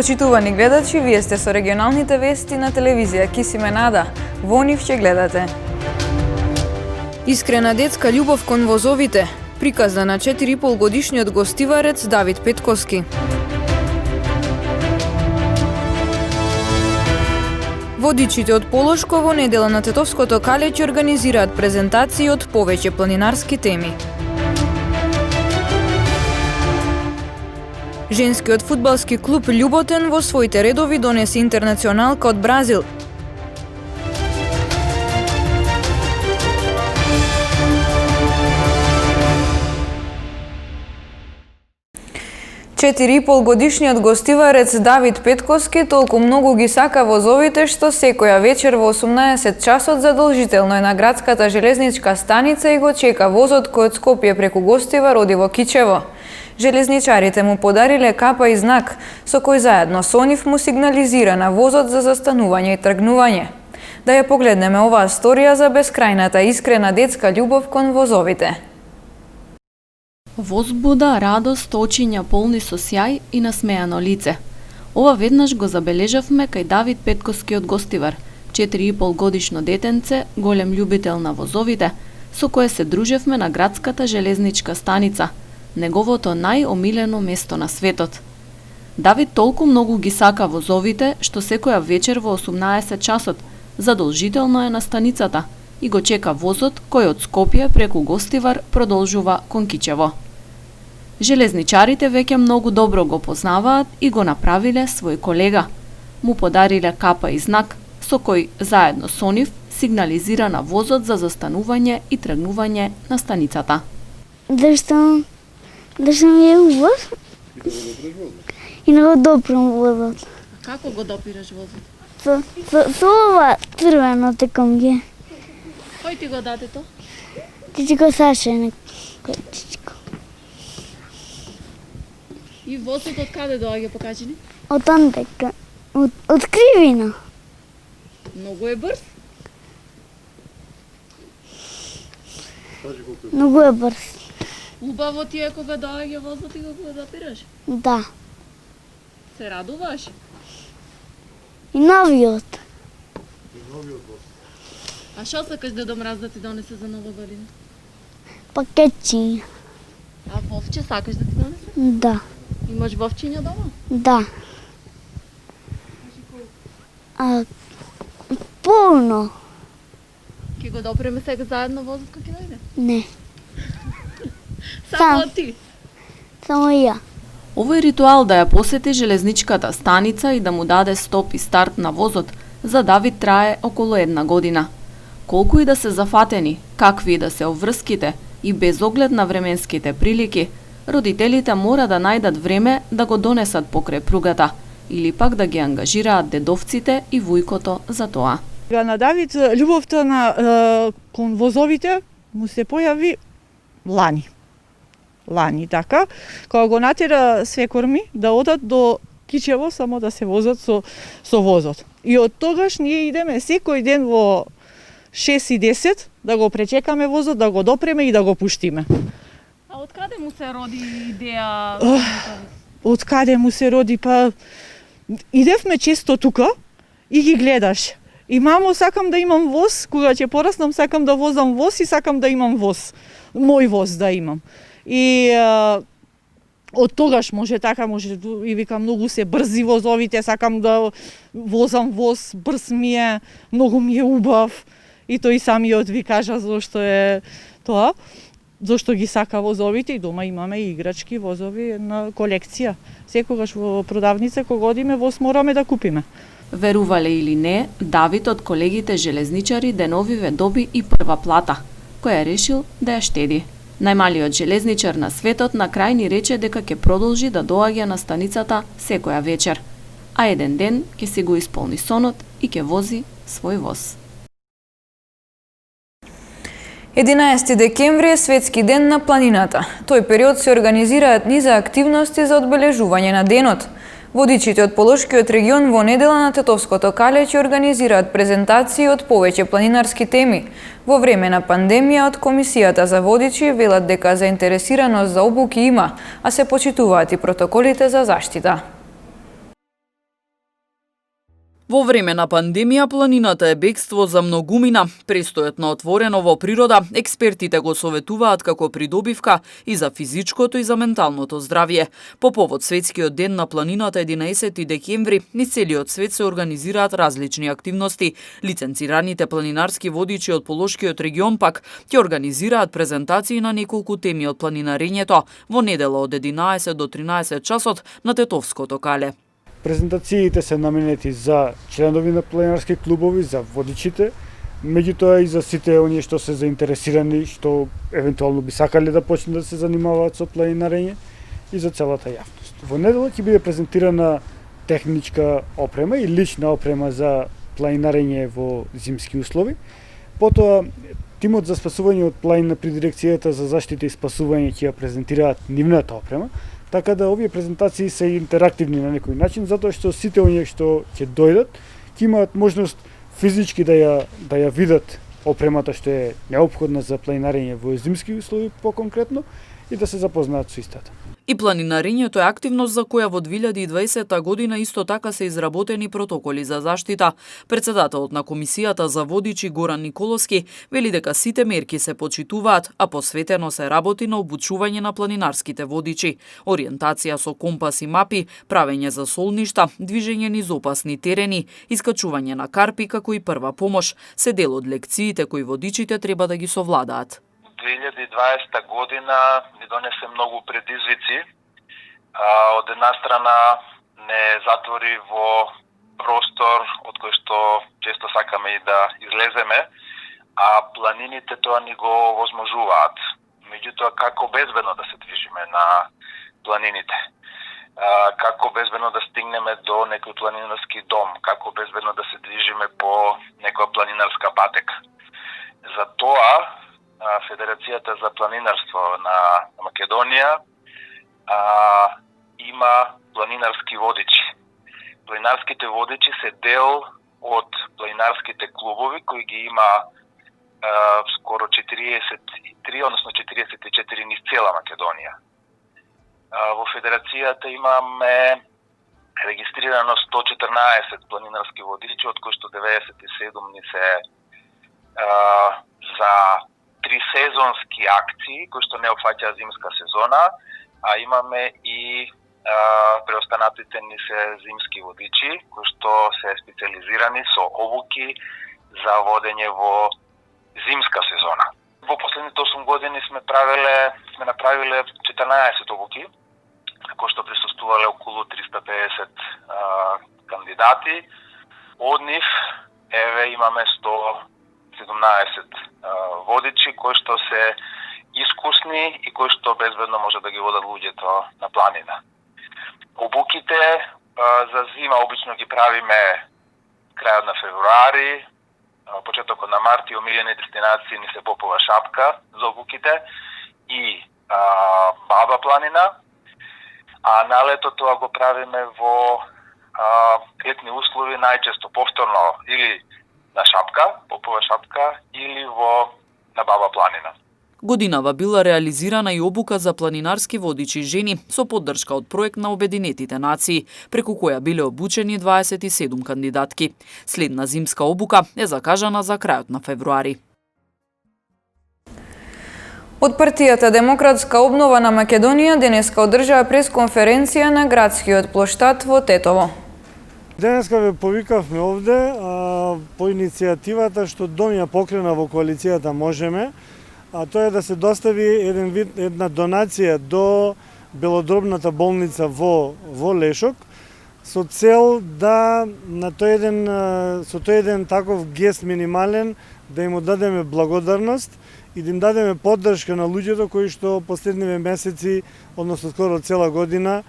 Почитувани гледачи, вие сте со регионалните вести на телевизија Кисиме Нада. Во нив ќе гледате. Искрена детска љубов кон возовите. Приказна на 4,5 годишниот гостиварец Давид Петковски. Водичите од Полошко во недела на Тетовското кале ќе организираат презентации од повеќе планинарски теми. Женскиот фудбалски клуб Љуботен во своите редови донесе интернационалка од Бразил. Четириполгодишниот гостиварец Давид Петковски толку многу ги сака возовите што секоја вечер во 18 часот задолжително е на градската железничка станица и го чека возот кој од Скопје преку Гостивар оди во Кичево. Железничарите му подариле капа и знак, со кој заедно со нив му сигнализира на возот за застанување и тргнување. Да ја погледнеме оваа сторија за бескрајната искрена детска љубов кон возовите. Возбуда, радост, очиња полни со сјај и насмеано лице. Ова веднаш го забележавме кај Давид Петковски од Гостивар, 4,5 годишно детенце, голем љубител на возовите, со кое се дружевме на градската железничка станица, неговото најомилено место на светот. Давид толку многу ги сака возовите, што секоја вечер во 18 часот задолжително е на станицата и го чека возот кој од Скопје преку Гостивар продолжува кон Кичево. Железничарите веќе многу добро го познаваат и го направиле свој колега. Му подариле капа и знак, со кој заедно со нив сигнализира на возот за застанување и тргнување на станицата. Да ми е убав и не го допирам возот. Како го допираш возот? Со ова црвено теком ги. Кој ти го даде то? Чичко Саше, чичко. И возот од каде доаѓа, покажи ни? Од Андека, од Кривина. Многу е брз. Многу е брз. Убаво ти е кога доаѓа возот и го допираш? Да. Се радуваш? И новиот. А што сакаш Дедо Мраз да ти донесе за Нова година? Пакетчиња. А вовче сакаш да ти донесе? Да. Имаш вовчиња дома? Да. Полно. Ке го допреме сега заедно возот кога ќе дојде? Не. Само ти? Само ја. Овој ритуал да ја посети железничката станица и да му даде стоп и старт на возот за Давид трае околу 1 година. Колку и да се зафатени, какви и да се обврските и без оглед на временските прилики, родителите мора да најдат време да го донесат покрај пругата или пак да ги ангажираат дедовците и вујкото за тоа. На Давид љубовта кон возовите му се појави лани, така, кога го натера свекорми да одат до Кичево само да се возат со возот. И од тогаш ние идеме секој ден во 6 и 10 да го пречекаме возот, да го допреме и да го пуштиме. А од каде му се роди идеја? Од каде му се роди? Па идевме често тука и ги гледаш. И мамо, сакам да имам воз, кога ќе пораснам сакам да возам воз и сакам да имам воз. Мој воз да имам. И од тогаш може и вика многу се брзи возовите, сакам да возам воз, брз ми е, многу ми е убав. И тој самиот ви кажа зошто е тоа, зошто ги сака возовите и дома имаме и играчки возови на колекција. Секогаш во продавница кога одиме воз мораме да купиме. Верувале или не, Давид од колегите железничари деновиве доби и прва плата, која решил да ја штеди. Најмалиот железничар на светот на крај ни рече дека ќе продолжи да доаѓа на станицата секоја вечер, а еден ден ќе си го исполни сонот и ќе вози свој воз. 11 декември е светски ден на планината. Тој период се организираат низа активности за одбележување на денот. Водичите од Полошкиот регион во недела на Тетовското кале ќе организираат презентации од повеќе планинарски теми. Во време на пандемија од Комисијата за водичи велат дека заинтересираност за обуки има, а се почитуваат и протоколите за заштита. Во време на пандемија планината е бегство за многумина. Престојот на отворено во природа, експертите го советуваат како придобивка и за физичкото и за менталното здравје. По повод Светскиот ден на планината 11 декември, низ целиот свет се организираат различни активности. Лиценцираните планинарски водичи од Полошкиот регион пак ќе организираат презентации на неколку теми од планинарењето во недела од 11 до 13 часот на Тетовското кале. Презентациите се наменети за членови на планинарски клубови, за водичите, меѓутоа и за сите оние што се заинтересирани, што евентуално би сакале да почнат да се занимаваат со планинарење и за целата јавност. Во недела ќе биде презентирана техничка опрема и лична опрема за планинарење во зимски услови. Потоа тимот за спасување од планина при дирекцијата за заштита и спасување ќе ја презентираат нивната опрема. Така да овие презентации се интерактивни на некој начин, затоа што сите оние што ќе дојдат, ќе имаат можност физички да ја видат опремата што е неопходна за планинарење во зимски услови по-конкретно и да се запознаат со истата. И планинарењето е активност за која во 2020 година исто така се изработени протоколи за заштита. Председателот на Комисијата за водичи Горан Николовски вели дека сите мерки се почитуваат, а посветено се работи на обучување на планинарските водичи, ориентација со компас и мапи, правење за солништа, движење низ опасни терени, искачување на карпи како и прва помош, се дел од лекциите кои водичите треба да ги совладаат. 2020 година ни донесе многу предизвици. Од една страна не затвори во простор од кој што често сакаме и да излеземе, а планините тоа ни го возможуваат. Меѓутоа, како безбедно да се движиме на планините? Како безбедно да стигнеме до некој планинарски дом? Како безбедно да се движиме по некоја планинарска патека? За тоа Федерацијата за планинарство на Македонија има планинарски водичи. Планинарските водичи се дел од планинарските клубови кои ги има скоро 43, односно 44 низ цела Македонија. Во Федерацијата имаме регистрирано 114 планинарски водичи, од кои што 97 ни се за 3 сезонски акции, кои што не опфаќаат зимска сезона, а имаме и преостанатите ни се зимски водичи, кои што се специализирани со обуки за водење во зимска сезона. Во последните 8 години сме направиле 14 обуки, кои што присуствувале околу 350 кандидати. Од нив имаме 117 водичи кои што се искусни и кои што безбедно може да ги водат луѓето на планина. Обуките за зима обично ги правиме крајот на февруари, почетокот на март и омиljene дестинации ни се Попова шапка за обуките и Баба планина, а на лето тоа го правиме во летни услови најчесто повторно или на шапка, Попова шапка, или на Баба планина. Годинава била реализирана и обука за планинарски водичи жени со поддршка од проект на Обединетите нации, преку која биле обучени 27 кандидатки. Следна зимска обука е закажана за крајот на февруари. Од партијата Демократска обнова на Македонија денеска одржаа пресконференција на градскиот плоштад во Тетово. Денеска ве повикавме овде по иницијативата што Дом ја покрена во коалицијата Можеме, а тоа е да се достави една донација до белодробната болница во Лешок со цел да со тој еден таков гест минимален да им дадеме благодарност и да им дадеме поддршка на луѓето кои што последниве месеци, односно скоро цела година,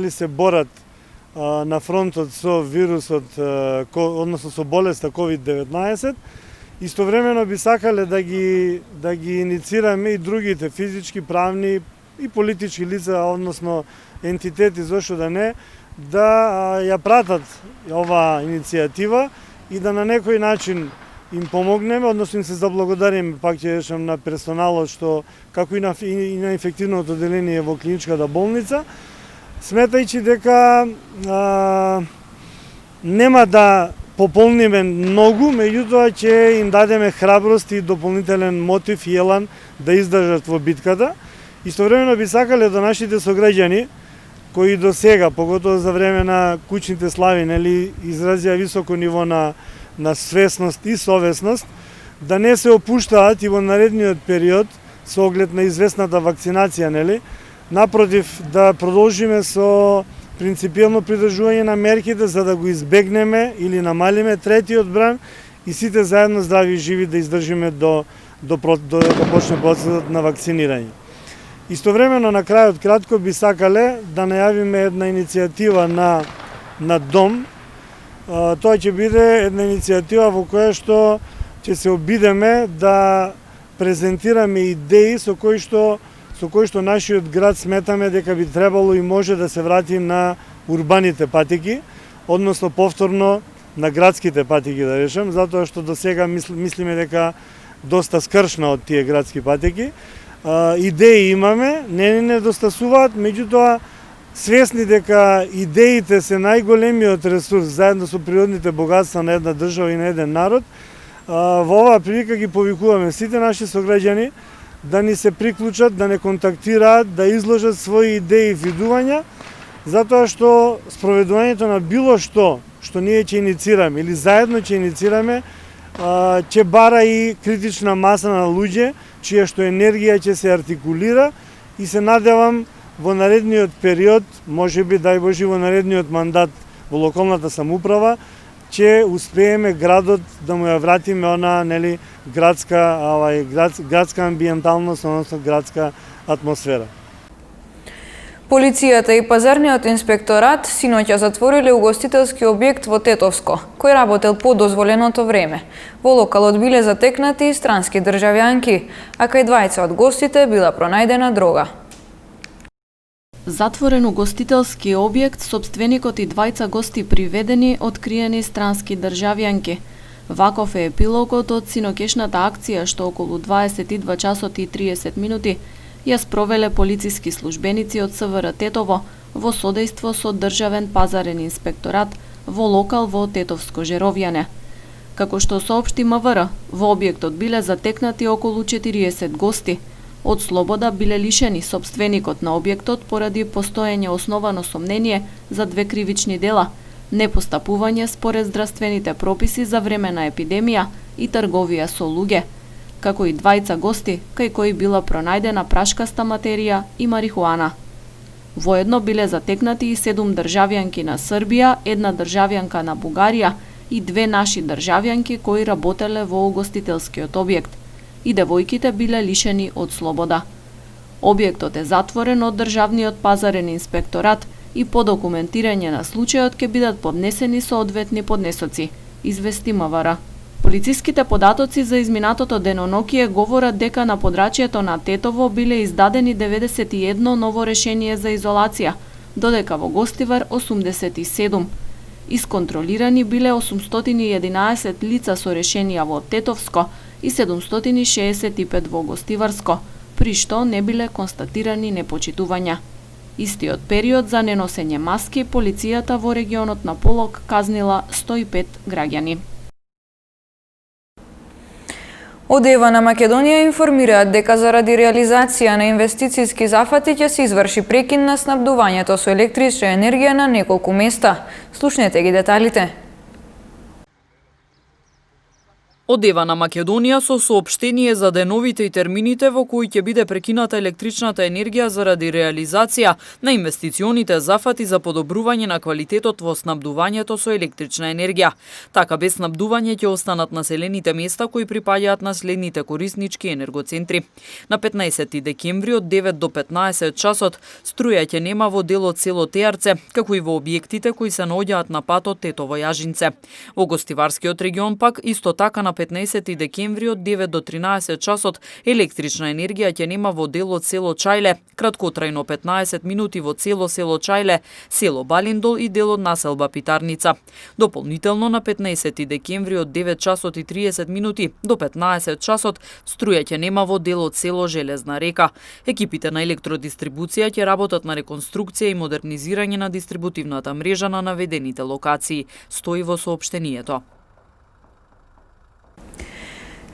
се борат на фронтот со вирусот, односно со болеста COVID-19. Истовремено би сакале да ги иницираме и другите физички, правни и политички лица, односно ентитети, зошто да не, да ја пратат оваа иницијатива и да на некој начин им помогнеме, односно им се заблагодариме, пак ќе речам, на персоналот што како и на инфективното одделение во клиничката болница, сметајќи дека нема да пополниме многу, меѓутоа ќе им дадеме храброст и дополнителен мотив и елан да издржат во битката. Истовремено би сакале до нашите сограѓани, кои до сега, поготово за време на кучните слави, нели, изразија високо ниво на свесност и совесност, да не се опуштаат и во наредниот период со оглед на известната вакцинација, нели? Напротив, да продолжиме со принципиелно придржување на мерките за да го избегнеме или намалиме третиот бран и сите заедно здрави и живи да издржиме до да почне процесот на вакцинирање. Истовремено на крајот кратко би сакале да најавиме една иницијатива на Дом. Тоа ќе биде една иницијатива во која што ќе се обидеме да презентираме идеи со кои што нашиот град сметаме дека би требало и може да се врати на урбаните патеки, односно повторно на градските патеки, да речем, затоа што до сега мислиме дека доста скршна од тие градски патеки. Идеи имаме, не ни недостасуваат, меѓутоа свесни дека идеите се најголемиот ресурс заедно со природните богатства на една држава и на еден народ. Во оваа прилика ги повикуваме сите наши сограѓани да ни се приклучат, да не контактираат, да изложат своји идеи и видувања, затоа што спроведувањето на било што ние ќе иницираме или заедно ќе иницираме, ќе бара и критична маса на луѓе, чија што енергија ќе се артикулира и се надевам во наредниот период, можеби дај Боже во наредниот мандат во локалната самоуправа, ќе успееме градот да му ја вратиме она, нели, градска амбиенталност, односно градска атмосфера. Полицијата и пазарниот инспекторат синоќа затвориле угостителски објект во Тетовско, кој работел по дозволеното време. Во локалот биле затекнати и странски државјанки, а кај двајца од гостите била пронајдена дрога. Затворен угостителски објект, сопственикот и двајца гости приведени, откриени странски државјанки. Ваков е епилогот од синокешната акција што околу 22 часот и 30 минути ја спровеле полициски службеници од СВР Тетово во содејство со Државен пазарен инспекторат во локал во Тетовско Жеровјане. Како што соопшти МВР, во објектот биле затекнати околу 40 гости. Од слобода биле лишени сопственикот на објектот поради постоење основано сомнение за две кривични дела: непостапување според здравствените прописи за време на епидемија и трговија со луѓе, како и двајца гости кај кои била пронајдена прашкаста материја и марихуана. Воедно биле затекнати и 7 државјанки на Србија, една државјанка на Бугарија и 2 наши државјанки кои работеле во угостителскиот објект. И девојките биле лишени од слобода. Објектот е затворен од Државниот пазарен инспекторат и по документирање на случајот ќе бидат поднесени соодветни поднесоци, извести МВР. Полициските податоци за изминатото денонокие говорат дека на подрачјето на Тетово биле издадени 91 ново решение за изолација, додека во Гостивар 87. Исконтролирани биле 811 лица со решенија во Тетовско и 765 во Гостиварско, при што не биле констатирани непочитувања. Истиот период за неносење маски, полицијата во регионот на Полог казнила 105 граѓани. Од ЕВА на Македонија информираат дека заради реализација на инвестициски зафати ќе се изврши прекин на снабдувањето со електрична енергија на неколку места. Слушнете ги деталите. Од ЕВА на Македонија со соопштение за деновите и термините во кои ќе биде прекината електричната енергија заради реализација на инвестиционите зафати за подобрување на квалитетот во снабдувањето со електрична енергија. Така без снабдување ќе останат населените места кои припаѓаат на следните кориснички енергоцентри. На 15 декември од 9 до 15 часот струја ќе нема во делот село Теарце, како и во објектите кои се наоѓаат на патот Тетово-Јажинце. Во Гостиварскиот регион пак исто така на 15 декември од 9 до 13 часот електрична енергија ќе нема во делот село Чајле, краткотрајно 15 минути во цело село Чајле, село Балиндол и делот населба Питарница. Дополнително на 15 декември од 9 часот и 30 минути до 15 часот струја ќе нема во делот село Железна река. Екипите на електродистрибуција ќе работат на реконструкција и модернизирање на дистрибутивната мрежа на наведените локации, стои во соопштението.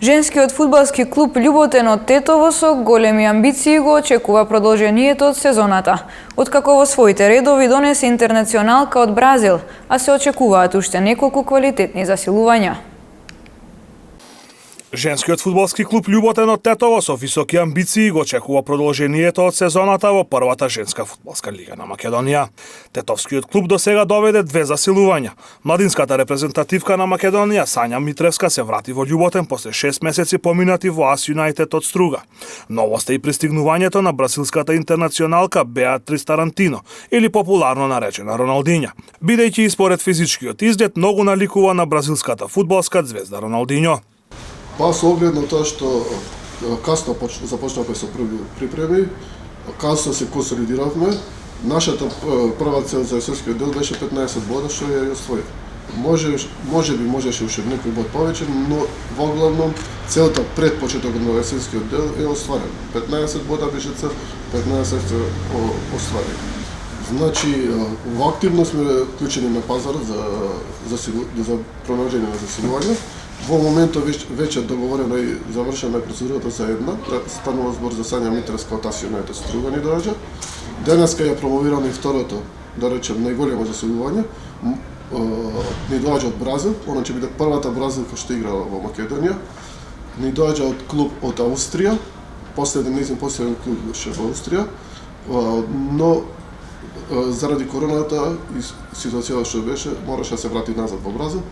Женскиот фудбалски клуб Љуботен од Тетово со големи амбиции го очекува продолжението од сезоната, откако во своите редови донесе интернационалка од Бразил, а се очекуваат уште неколку квалитетни засилувања. Женскиот фудбалски клуб Љуботен од Тетово со високи амбиции го очекува продолжението од сезоната во првата женска фудбалска лига на Македонија. Тетовскиот клуб досега доведе 2 засилувања. Младинската репрезентативка на Македонија Сања Митревска се врати во Љуботен после 6 месеци поминати во АС Юнајтед од Струга. Новост е и пристигнувањето на бразилската интернационалка Беатрис Тарантино, или популарно наречена Роналдиња, бидејќи и според физичкиот изглед многу наликува на бразилската фудбалска звезда Роналдињо. Па со оглед на тоа што касно започнавме со први припреми, касно се консолидиравме, нашата прва цел за есенскиот дел беше 15 бода, што ја освои. Можеше уште некој бод повеќе, но во главном целта пред почетокот на есенскиот дел е остварена. 15 бода беше цел, 15 се оствари. Значи, во активно сме вклучени на пазар за пронаоѓање на засилување. Во моментот веќе договорено и завршена процедурата за една, станува збор за Сања Митревска од АС Юнајтед Струга ни доаѓа. Денеска ја промовираме и второто, да речем, најголемо засилување. Ни доаѓа од Бразил, она ќе биде првата бразилка што играла во Македонија. Ни доаѓа од клуб од Австрија, нејзин последен клуб беше во Австрија, но заради короната и ситуацијата што беше, мораше да се врати назад во Бразил.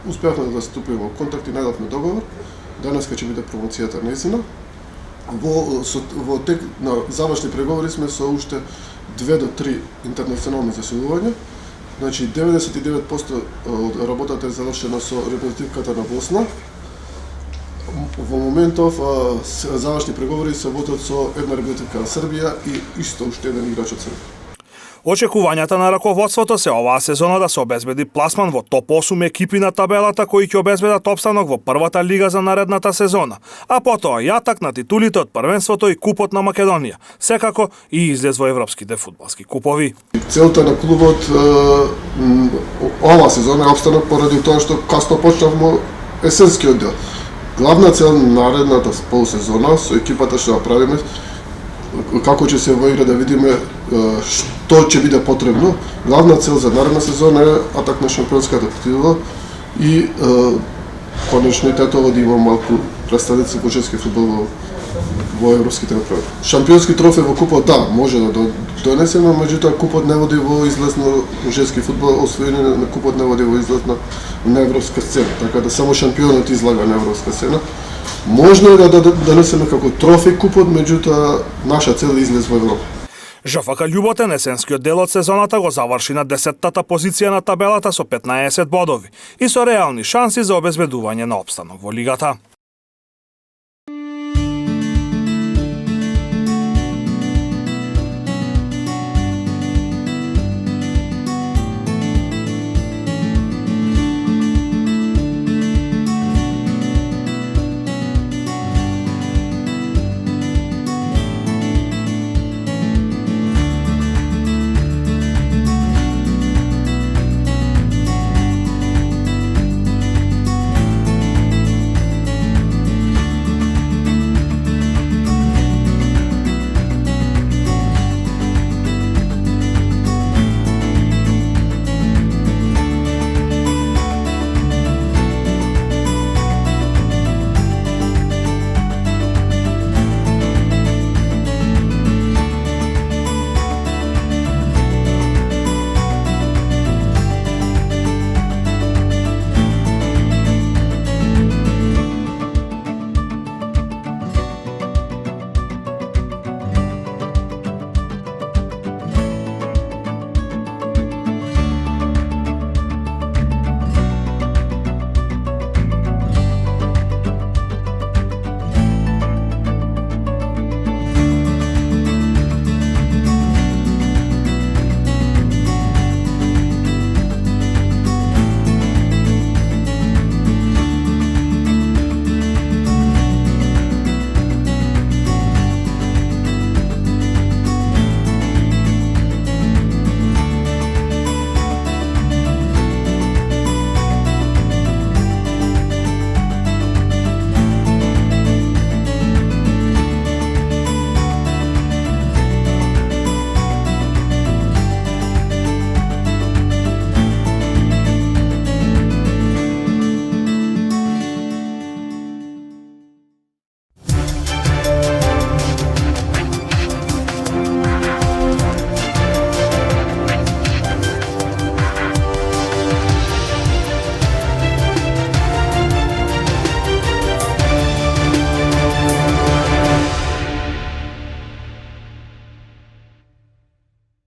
Успеавме да ступиме во контакт и најдовме договор. Денеска ќе биде промоцијата нејзина. Во тек на завршни преговори сме со уште 2 до 3 интернационални засилувања. Значи 99% од работата е завршена со репрезентативката на Босна. Во моментов завршни преговори се водат со една репрезентативка на Србија и исто уште еден играч од Србија. Очекувањата на раководството се оваа сезона да се обезбеди пласман во топ 8 екипи на табелата кои ќе обезбедат опстанок во првата лига за наредната сезона, а потоа јатак на титулите од првенството и купот на Македонија, секако и излез во европските фудбалски купови. Целта на клубот оваа сезона е опстанок поради тоа што касно почнавме есенскиот дел. Главна цел на наредната полсезона со екипата што ја правиме, како ќе се во игра да видиме што ќе биде потребно. Главна цел за наредна сезона е атак на шампионската титула и конечно и Тетово да има малку представници по женски фудбал во европските направи. Шампионски трофеј во купот да, може да донесеме, меѓутоа купот не води во излез на женски фудбал, освојување на купот не води во излез на европска сцена, така да само шампионот излага на европска сцена. Можно е да донесеме како трофеј купот, меѓутоа наша цел е излез во Европа. ЖФК Љуботен есенскиот дел од сезоната го заврши на 10-тата позиција на табелата со 15 бодови и со реални шанси за обезбедување на опстанок во лигата.